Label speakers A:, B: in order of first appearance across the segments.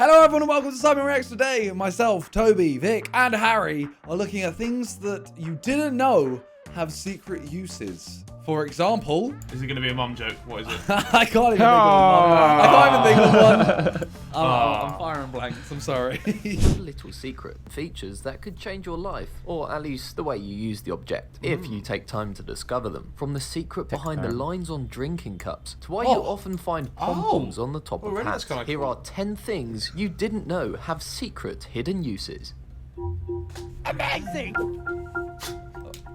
A: Hello everyone and welcome to Sidemen Reacts. Today, myself, Toby, Vic, and Harry are looking at things that you didn't know have secret uses. For example...
B: Is it going to be a mum joke? What is it?
A: I can't even think of one. I can't even think of one. I'm firing blanks, I'm sorry.
C: Little secret features that could change your life, or at least the way you use the object, if you take time to discover them. From the secret behind the lines on drinking cups, to why you often find pom-poms on the top of hats. Here are 10 things you didn't know have secret hidden uses.
A: Amazing!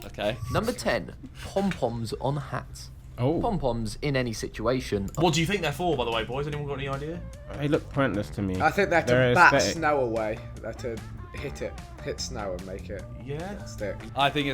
A: Okay.
C: Number 10, pom-poms on hats.
D: Oh.
C: Pom-poms in any situation.
B: What do you think they're for, by the way, boys? Anyone got any idea?
D: They look pointless to me.
E: I think they have to
D: They're
E: bat
D: aesthetic.
E: snow away. They have to hit snow and make it stick.
A: I think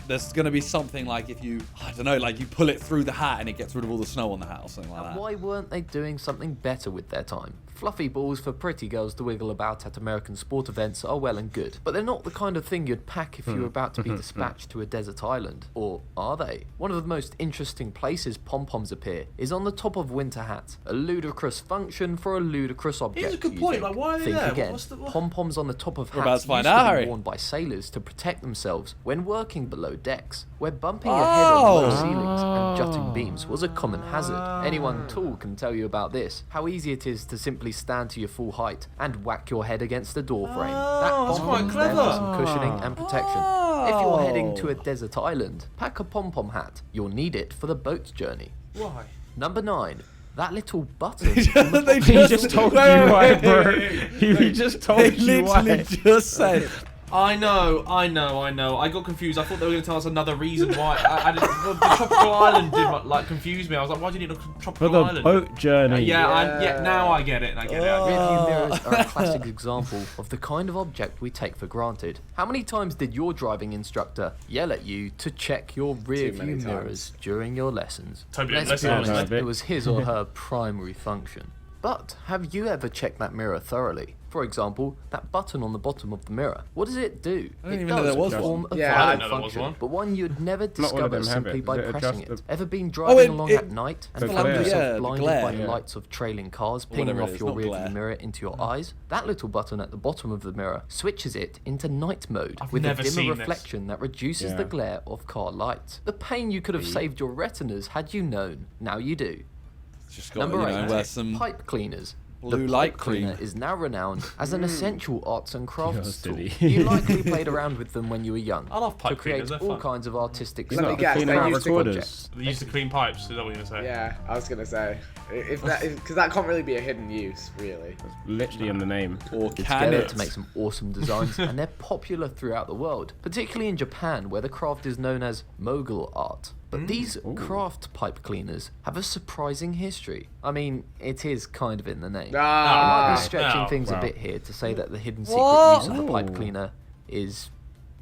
A: there's going to be something like if you, I don't know, like you pull it through the hat and it gets rid of all the snow on the hat or something like that.
C: Why weren't they doing something better with their time? Fluffy balls for pretty girls to wiggle about at American sport events are well and good, but they're not the kind of thing you'd pack if you were about to be dispatched to a desert island. Or are they? One of the most interesting places pom-poms appear is on the top of winter hats. A ludicrous function for a ludicrous object.
B: Here's a good point, like, why are they
C: Think
B: there?
C: again.
B: What's the-
C: Pom-poms on the top of
A: We're about
C: hats
A: to find
C: used
A: out,
C: to be
A: Harry.
C: worn by sailors to protect themselves when working below decks, where bumping your head on low ceilings and jutting beams was a common hazard. Anyone tall can tell you about this. How easy it is to simply stand to your full height and whack your head against a door frame.
B: that's quite
C: bomb's there for
B: clever.
C: some cushioning and protection. If you're heading to a desert island, pack a pom-pom hat. You'll need it for the boat journey.
B: Why?
C: Number 9. That little button.
A: They
D: He just told you why, bro. He just told
A: They
D: you
A: literally
D: why.
A: just said...
B: I know. I got confused. I thought they were going to tell us another reason why. The tropical island did like confuse me. I was like, why do you need a
D: For
B: tropical
D: the
B: island?
D: boat journey.
B: Now I get it.
C: Rearview mirrors are a classic example of the kind of object we take for granted. How many times did your driving instructor yell at you to check your
E: many
C: rearview mirrors during your lessons?
B: Toby didn't
C: Let's be
B: listen.
C: honest,
D: No,
C: it was his or her primary function. But have you ever checked that mirror thoroughly? For example, that button on the bottom of the mirror. What does it do?
A: I didn't
C: It
A: even know
C: does
A: there was
C: perform
A: one.
C: a
E: Yeah, I
C: valid
B: didn't know there was
C: function,
B: one.
C: but one you'd never
D: all of
C: discover
D: them have
C: simply
D: it.
C: by
D: Does it
C: pressing
D: adjust
C: it.
D: the-
C: Ever been driving along at night and
D: the
C: found
D: glare.
C: yourself
A: Yeah, the
C: blinded
A: glare,
C: by the
A: yeah.
C: lights of trailing cars pinging
A: whatever it
C: off
A: is,
C: your
A: not
C: rearview
A: glare.
C: mirror into your eyes? That little button at the bottom of the mirror switches it into night mode
B: I've
C: with a
B: never seen
C: dimmer
B: this.
C: reflection that reduces the
D: Yeah.
C: glare of car lights. The pain you could have saved your retinas had you known. Now you do.
A: Just got,
C: Number
A: you know,
C: 8.
A: wear some...
C: Pipe cleaners.
A: blue
C: The
A: light
C: pipe cleaner
A: cream.
C: is now renowned as an essential arts and crafts tool.
D: silly.
C: You likely played around with them when you were young
B: I love pipe
C: to create
B: cleaners, they're
C: all
B: fun.
C: kinds of artistic
E: Let me
C: stuff.
E: guess,
D: Cleaning
E: they
D: out
E: used to-
D: recorders.
B: They used to clean pipes. Is that what you're going to say?
E: Yeah, I was gonna say, if that because that can't really be a hidden use, really.
D: Literally in the name.
A: Or
C: Get
A: can
C: it
A: it?
C: to make some awesome designs, and they're popular throughout the world, particularly in Japan, where the craft is known as mogul art. But these craft pipe cleaners have a surprising history. I mean, it is kind of in the name. I might be stretching
B: Oh,
C: things
D: wow.
C: a bit here to say that the hidden secret
A: What?
C: use of the pipe
D: Ooh.
C: cleaner is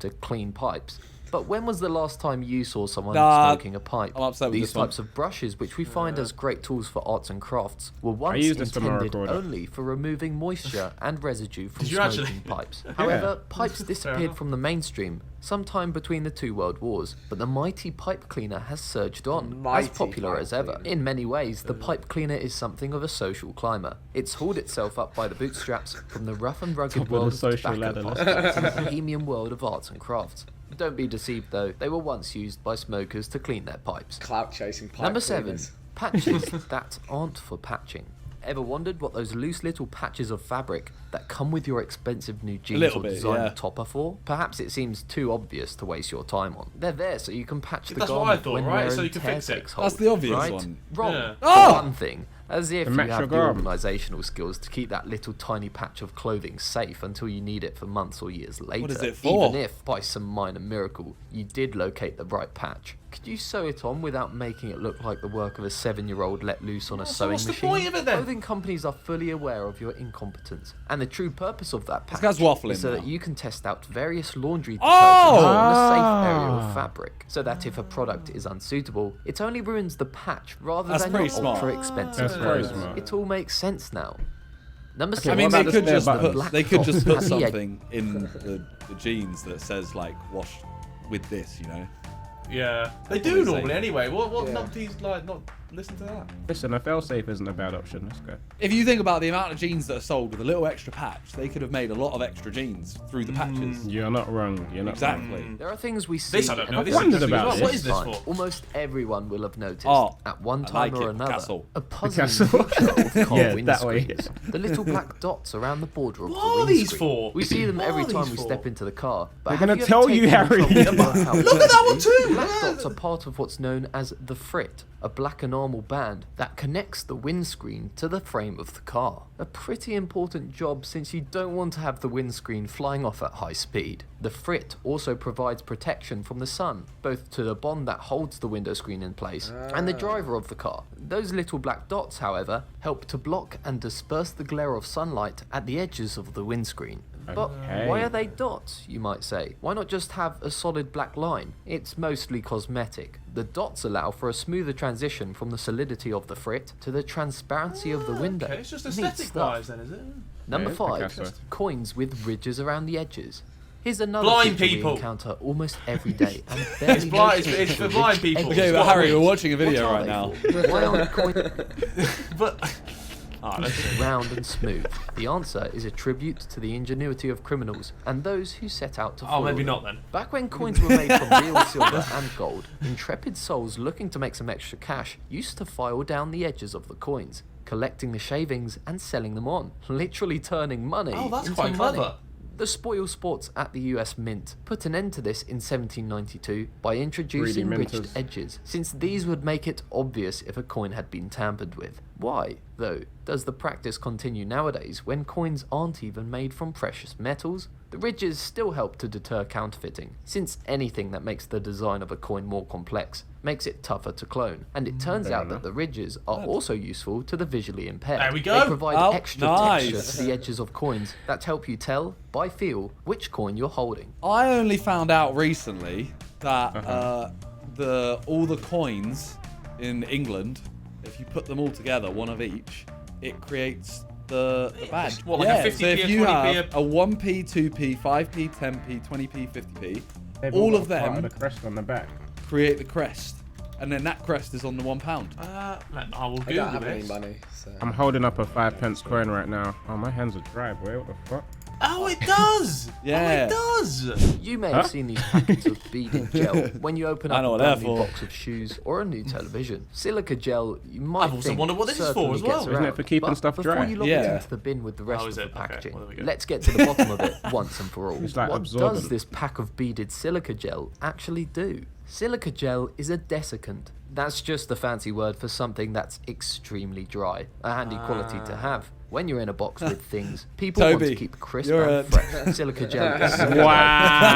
C: to clean pipes. But when was the last time you saw someone
A: Nah,
C: smoking a pipe?
A: I'm upset with
C: These
A: this one.
C: types of brushes, which we find as great tools for arts and crafts, were once
D: use this for my
C: intended
D: recorder.
C: only for removing moisture and residue from
B: Did you
C: smoking
B: actually?
C: pipes. However, pipes
B: enough.
C: disappeared from the mainstream sometime between the two world wars, but the mighty pipe cleaner has surged on,
E: Mighty
C: as popular
E: pipe
C: as ever.
E: cleaner.
C: In many ways, the pipe cleaner is something of a social climber. It's hauled itself up by the bootstraps from the rough and rugged
D: Top of
C: world
D: the
C: of
D: social
C: tobacco
D: ladder.
C: pipes to the bohemian world of arts and crafts. Don't be deceived though, they were once used by smokers to clean their pipes.
E: Clout chasing pipe
C: Number 7.
E: cleaners.
C: Patches that aren't for patching. Ever wondered what those loose little patches of fabric that come with your expensive new jeans
A: little
C: or
A: bit,
C: designer
A: yeah.
C: top are for? Perhaps it seems too obvious to waste your time on. They're there so you can patch the
B: That's what I
C: garment
B: thought,
C: when
B: right?
C: wear
B: So
C: and
B: you can
C: tear
B: fix it.
C: takes
A: That's
C: hold,
A: the obvious
C: right?
A: one.
C: Wrong.
B: Yeah.
C: For
A: Oh!
C: one thing, as if
D: To
C: you
D: match
C: have
D: your
C: the
D: garb.
C: organisational skills to keep that little tiny patch of clothing safe until you need it for months or years later.
A: is it for?
C: Even if, by some minor miracle, you did locate the right patch. Could you sew it on without making it look like the work of a 7-year-old let loose on a
B: So
C: sewing
B: what's the
C: machine?
B: point of it then?
C: Clothing companies are fully aware of your incompetence, and the true purpose of that patch
A: guy's waffling
C: is so
A: now.
C: that you can test out various laundry detergents
A: Oh!
C: on a safe area of fabric, so that if a product is unsuitable, it only ruins the patch rather
A: That's
C: than
A: pretty
C: your
A: smart.
C: ultra-expensive
D: That's very
C: clothes.
D: smart.
C: It all makes sense now. Number
D: Okay,
A: I
C: 6.
A: mean,
D: what
A: they
D: about
A: could
D: the
A: just
D: spare
A: put,
D: buttons?
A: they could just put
C: At the end.
A: something in the jeans that says like wash with this, you know.
B: Yeah. They do
A: Obviously.
B: normally anyway. What
E: Yeah.
B: not these like not listen to that.
D: Listen, a failsafe isn't a bad option. Let's go.
A: If you think about the amount of jeans that are sold with a little extra patch, they could have made a lot of extra jeans through the patches.
D: You're not wrong. You're not wrong.
A: Exactly.
C: There are things we see
B: This I don't know.
C: and
B: This
D: wondered
B: is
D: about
B: about
D: this.
B: What is this
C: time.
B: for?
C: Almost everyone will have noticed
A: Oh,
C: at one
A: I
C: time
A: like
C: or
A: it,
C: another
A: Picasso.
C: a puzzling
D: Picasso.
C: feature of car
D: Yeah, that way.
C: windscreens. The little black dots around the border of
B: What
C: the
B: are these
C: windscreen.
B: for?
C: We see them
B: What
C: every
B: are
C: time
B: these
C: we
B: for?
C: step into the car. But
D: They're
C: have
D: gonna
C: you
D: tell
C: ever
D: you,
C: taken the
D: Harry.
C: trouble to work out
B: Look at that one
C: what
B: too.
C: the black dots are part of what's known as the frit, a black enamel band that connects the windscreen to the frame of the car. A pretty important job since you don't want to have the windscreen flying off at high speed. The frit also provides protection from the sun, both to the bond that holds the window screen in place and the driver of the car. Those little black dots, however, help to block and disperse the glare of sunlight at the edges of the windscreen. But why are they dots, you might say? Why not just have a solid black line? It's mostly cosmetic. The dots allow for a smoother transition from the solidity of the frit to the transparency of the window.
B: Okay, it's just
C: Neat
B: aesthetic
C: stuff.
B: wise then, is it?
C: Number
D: Yeah,
C: 5,
D: Picasso.
C: coins with ridges around the edges. Here's another
B: Blind
C: feature
B: people.
C: we encounter almost every day. And barely
B: It's blind.
C: notice
B: It's for
C: the
B: blind
C: ridged
B: people.
C: edges.
A: Okay, but
B: What
A: Harry,
B: are
A: we're
B: we-
A: watching a video
C: What are
A: right
C: they
A: now.
C: for? Why aren't coins
B: But. Alright, let's see.
C: round and smooth? The answer is a tribute to the ingenuity of criminals and those who set out to
B: Oh,
C: foil
B: maybe
C: them.
B: not then.
C: Back when coins were made from real silver and gold, intrepid souls looking to make some extra cash used to file down the edges of the coins, collecting the shavings and selling them on, literally turning money
B: Oh, that's
C: into
B: quite
C: money.
B: clever.
C: The spoil sports at the US Mint put an end to this in 1792 by introducing
D: Greedy
C: ridged
D: minters.
C: edges, since these would make it obvious if a coin had been tampered with. Why, though, does the practice continue nowadays when coins aren't even made from precious metals? The ridges still help to deter counterfeiting, since anything that makes the design of a coin more complex makes it tougher to clone, and it turns out that the ridges are also useful to the visually impaired.
B: There we go.
C: They provide
A: Oh,
C: extra
A: nice.
C: texture to the edges of coins that help you tell, by feel, which coin you're holding.
A: I only found out recently that all the coins in England, if you put them all together, one of each, it creates the badge.
B: What, like a 50p,
A: so if
B: a
A: you
B: 20p,
A: have a 1p, 2p, 5p, 10p, 20p, 50p,
D: They've
A: all
D: got
A: of
D: part
A: them
D: the crest on the back.
A: create the crest, and then that crest is on the £1.
B: I will
E: I don't
B: Google
E: have any
B: this.
E: money, so.
D: I'm holding up a 5p coin right now. Oh, my hands are dry, boy. What the fuck?
B: Oh, it does!
A: Yeah.
B: Oh, it does!
C: You may have seen these packets of beaded gel when you open
A: I
C: up
A: know
C: a
A: what
C: brand
A: they're
C: new
A: for.
C: box of shoes or a new television. Silica gel, you might
B: I've also
C: think
B: wondered what this is for
C: certainly
B: as well.
C: gets
B: Isn't
D: it
C: around,
D: for keeping
C: but
D: stuff
C: before
D: dry?
C: you lob
A: Yeah.
C: it into the bin with the rest
B: is
C: of
B: it?
C: the
B: Okay,
C: packaging,
B: well, there we go.
C: let's get to the bottom of it once and for all.
D: It's like
C: What
D: absorbent.
C: does this pack of beaded silica gel actually do? Silica gel is a desiccant. That's just a fancy word for something that's extremely dry, a handy quality to have. When you're in a box with things, people want
A: Toby,
C: to keep crisp
A: you're
C: and fresh. Silica gel is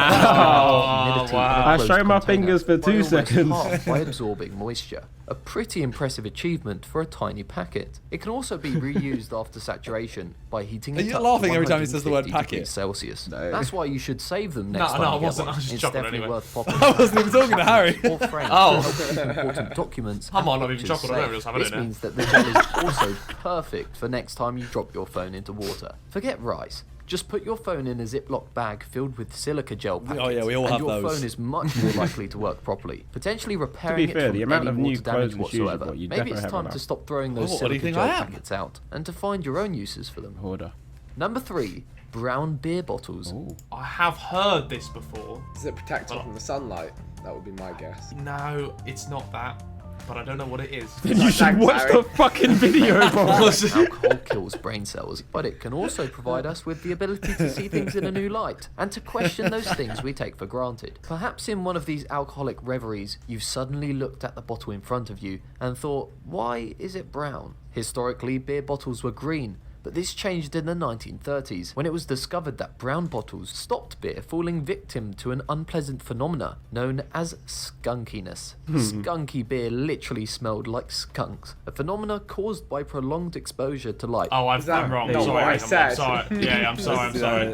D: Wow.
C: humidity
B: wow.
C: in a
D: I
C: closed
D: showed my
C: container
D: fingers for
C: by
D: 2
C: almost
D: seconds.
C: half by absorbing moisture. A pretty impressive achievement for a tiny packet. It can also be reused after saturation by heating
A: Are
C: it
A: you
C: up
A: laughing
C: to
A: every time he says the word
C: 150
A: packet?
C: degrees Celsius.
D: No.
C: That's why you should save them next
B: No,
C: time
B: no, I
C: you get
B: wasn't.
C: one.
B: I was just
C: It's
B: chuckling
C: definitely
B: anyway.
C: worth popping.
A: I wasn't even talking to Harry.
C: Or frames
B: Oh.
C: to help keep important documents.
B: I might
C: and
B: not even
C: pictures
B: chuckle, I don't
C: safe.
B: really have it
C: This
B: in there.
C: means that the gel is also perfect for next time you drop your phone into water. Forget rice. Just put your phone in a Ziploc bag filled with silica gel packets,
A: Oh, yeah, we all
C: and
A: have
C: your
A: those.
C: phone is much more likely to work properly, potentially repairing
D: fair,
C: it from
D: the amount
C: any
D: of new
C: water damage
D: clothes and shoes you've
C: whatsoever.
D: got, you
C: Maybe
D: definitely
C: it's
D: have
C: time
D: enough.
C: to stop throwing those
A: Oh, what do you
C: silica
A: think
C: gel
A: I am?
C: packets out and to find your own uses for them.
D: Order.
C: Number 3, brown beer bottles.
D: Ooh.
B: I have heard this before.
E: Does it protect you from the sunlight? That would be my guess.
B: No, it's not that. But I don't know what it is.
D: Then you should
E: Thanks,
D: watch
E: Harry.
D: the fucking video, bro.
C: Alcohol kills brain cells, but it can also provide us with the ability to see things in a new light and to question those things we take for granted. Perhaps in one of these alcoholic reveries, you've suddenly looked at the bottle in front of you and thought, why is it brown? Historically, beer bottles were green, but this changed in the 1930s when it was discovered that brown bottles stopped beer falling victim to an unpleasant phenomena known as skunkiness. Skunky beer literally smelled like skunks, a phenomena caused by prolonged exposure to light.
B: Oh,
E: Is that
B: I'm wrong.
E: not
B: Sorry,
E: what I
B: I'm
E: said?
B: sorry. Yeah, I'm sorry. I'm sorry.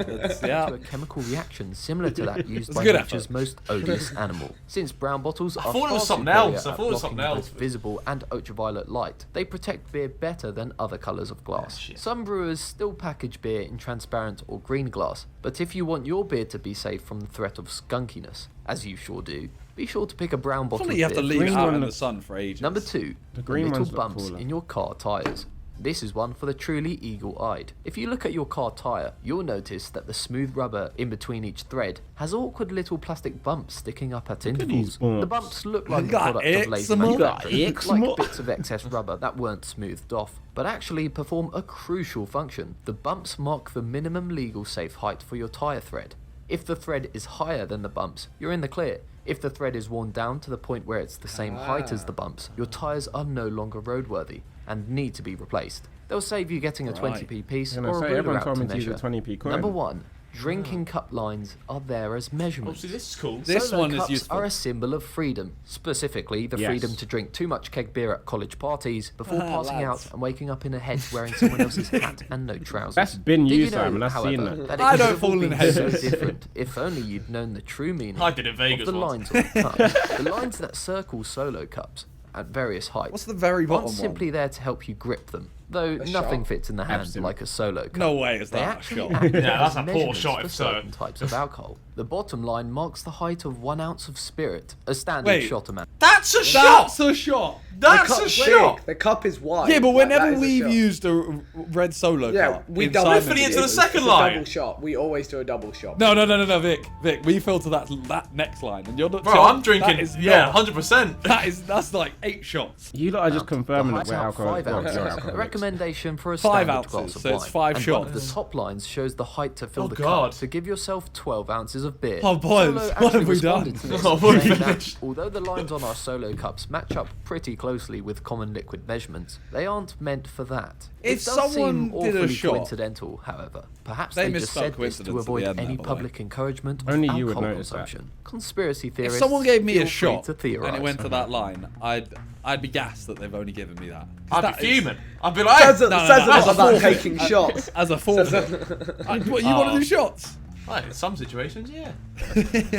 A: Yeah.
C: To a chemical reaction similar to that used
A: That's
C: by
A: a good
C: nature's
A: effort.
C: most odious animal. Since brown bottles are
B: thought it was
C: far
B: something
C: superior
B: else. I
C: at
B: thought it was
C: blocking
B: something else.
C: both visible and ultraviolet light, they protect beer better than other colours of glass.
B: shit.
C: Some brewers still package beer in transparent or green glass, but if you want your beer to be safe from the threat of skunkiness, as you sure do, Be sure to pick a brown bottle of
A: You have to
C: beer.
A: leave it
D: green
A: out
D: one
A: in the
D: looks-
A: sun for ages.
C: Number 2,
D: The green
C: little
D: ones look
C: bumps
D: cooler.
C: in your car tyres. This is one for the truly eagle-eyed. If you look at your car tyre, you'll notice that the smooth rubber in between each thread has awkward little plastic bumps sticking up at intervals.
D: these bumps.
C: The bumps look like
A: You
C: a
A: got
C: product of lazy
A: eczema? You
D: got
C: manufacturing,
D: eczema?
C: like bits of excess rubber that weren't smoothed off, but actually perform a crucial function. The bumps mark the minimum legal safe height for your tyre thread. If the thread is higher than the bumps, you're in the clear. If the thread is worn down to the point where it's the same height as the bumps, your tyres are no longer roadworthy and need to be replaced. They'll save you getting a 20p piece
D: I was
C: or a
D: gonna say,
C: ruler
D: everyone
C: out
D: told
C: to
D: me to use a
C: measure.
D: 20p coin.
C: Number 1. Drinking cup lines are there as measurements.
B: Obviously, this is cool.
A: This
C: Solo
A: one is
C: cups
A: useful.
C: are a symbol of freedom, specifically the
D: Yes.
C: freedom to drink too much keg beer at college parties before passing
A: Lads.
C: out and waking up in a hedge wearing someone else's hat and no trousers.
D: That's been
C: Did
D: you,
C: know,
D: Simon. I've
C: however,
D: seen that.
C: that it
A: I
C: could
A: don't
C: have all
A: fall in
C: been so
A: hedges.
C: different if only you'd known the true meaning
B: I did in Vegas
C: of the
B: once.
C: lines on the cup. The lines that circle solo cups at various heights
A: What's the very bottom
C: aren't
A: one?
C: simply there to help you grip them, though
E: A
C: nothing
E: shot?
C: fits in the hand
D: Absolute.
C: like a solo cup.
A: No way is
C: They
A: that a
C: actually
A: shot.
C: act
B: Yeah,
C: as
B: that's a poor
C: measurements
B: shot
C: for
B: if so.
C: certain types of alcohol. The bottom line marks the height of 1 ounce of spirit, a standard
A: Wait.
C: shot amount.
B: That's a shot.
A: That's a shot.
B: That's
E: the
B: a
E: cup's
B: shot.
E: big. The cup is wide.
A: Yeah, but
E: Like, that
A: whenever
E: is a
A: we've
E: shot.
A: used a red solo
E: Yeah,
A: cup,
E: we
A: in
E: double
A: Sidemen
B: filling it to the
A: Clothing-
B: second
E: It's
B: line.
E: a double shot. We always do a double shot.
A: No, Vic, we filter that next line, and you're not.
B: Bro, I'm drinking.
A: That is
B: Yeah,
A: not-
B: 100%.
A: That's like 8 shots.
D: You lot are just confirming
C: The
D: that we're
C: height out
D: alcohol.
C: 5
D: well,
C: ounces.
D: you're
C: The
D: alcoholics.
C: recommendation for a
A: 5
C: standard
A: ounces,
C: glass of
A: so it's
C: wine.
A: 5
C: and one of
A: shots.
C: the top lines shows the height to fill
B: Oh,
C: the
B: God.
C: cup. So give yourself 12 ounces of beer.
A: Oh, boys,
C: Solo
A: what
C: actually
A: have we done?
C: responded to this,
B: Oh, we're
C: saying that
B: finished.
C: although the lines on our solo cups match up pretty closely with common liquid measurements, they aren't meant for that.
A: If
C: it does
A: someone
C: seem
A: did a
C: awfully
A: shot-
C: coincidental, however. Perhaps
A: They
C: they just
A: misspelled
C: said this
A: coincidence
C: to
A: at the
C: avoid
A: end there,
C: any
A: by the way.
C: public encouragement of
D: Only you would
C: alcohol
D: notice that.
C: consumption. Conspiracy theorists.
A: If someone gave me
C: feel
A: a
C: free
A: shot
C: to
A: and
C: theorize.
A: it went to that line, I'd be gassed that they've only given me that. 'Cause
B: I'd
A: that
B: be
A: is-
B: fuming. I'd be like,
E: Says it,
A: No, no,
E: says
A: no,
E: it
A: as a
E: about
A: forfeit.
E: taking shots.
A: As a forfeit. What, you want to do shots?
B: "Hey, in some situations, yeah.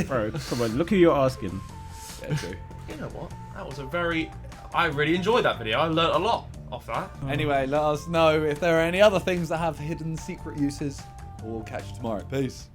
D: Bro, come on, look who you're asking.
A: Yeah, true.
B: You know what? That was a very. I really enjoyed that video. I learnt a lot off that.
A: Anyway, let us know if there are any other things that have hidden secret uses. We'll catch you tomorrow. Peace.